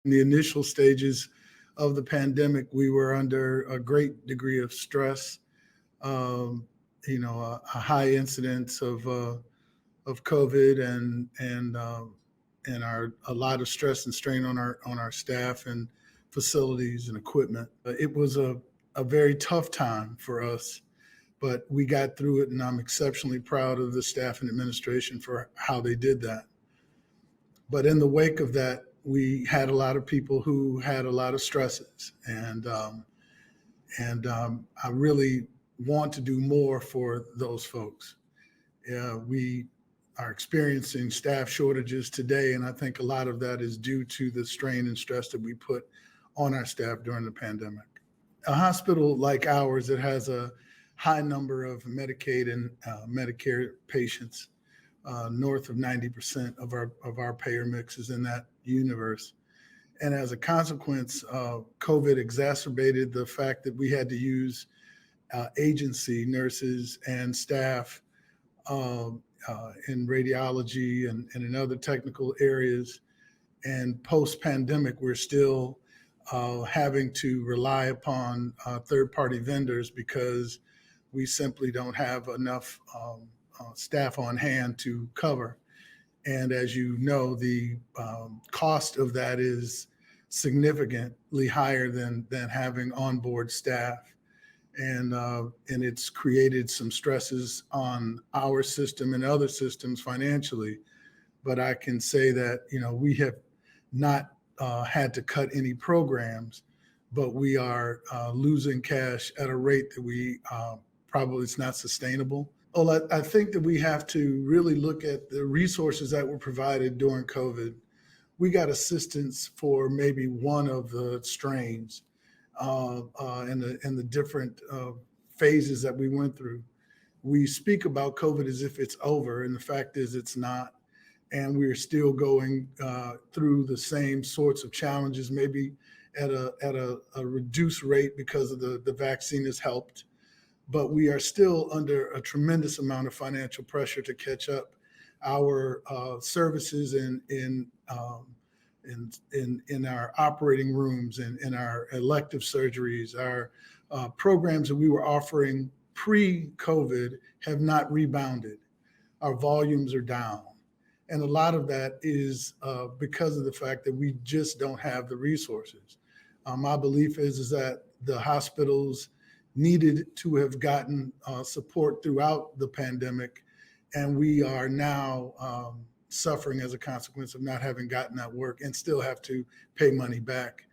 In the initial stages of the pandemic, we were under a great degree of stress, um, a high incidence of COVID and a lot of stress and strain on our staff and facilities and equipment. It was a very tough time for us, but we got through it, and I'm exceptionally proud of the staff and administration for how they did that. But in the wake of that, we had a lot of people who had a lot of stresses, and I really want to do more for those folks. We are experiencing staff shortages today, and I think a lot of that is due to the strain and stress that we put on our staff during the pandemic. A hospital like ours that has a high number of Medicaid and Medicare patients, north of 90% of our payer mix is in that universe. And as a consequence, COVID exacerbated the fact that we had to use agency nurses and staff in radiology and in other technical areas. And post-pandemic, we're still having to rely upon third-party vendors because we simply don't have enough staff on hand to cover. And as you know, the cost of that is significantly higher than having onboard staff. And it's created some stresses on our system and other systems financially. But I can say that, we have not had to cut any programs, but we are losing cash at a rate that we probably is not sustainable. Well, I think that we have to really look at the resources that were provided during COVID. We got assistance for maybe one of the strains and the different phases that we went through. We speak about COVID as if it's over, and the fact is it's not. And we're still going through the same sorts of challenges, maybe at a reduced rate because of the vaccine has helped. But we are still under a tremendous amount of financial pressure to catch up. Our services in our operating rooms and in our elective surgeries, our programs that we were offering pre-COVID have not rebounded. Our volumes are down. And a lot of that is because of the fact that we just don't have the resources. My belief is that the hospitals needed to have gotten support throughout the pandemic, and we are now suffering as a consequence of not having gotten that work and still have to pay money back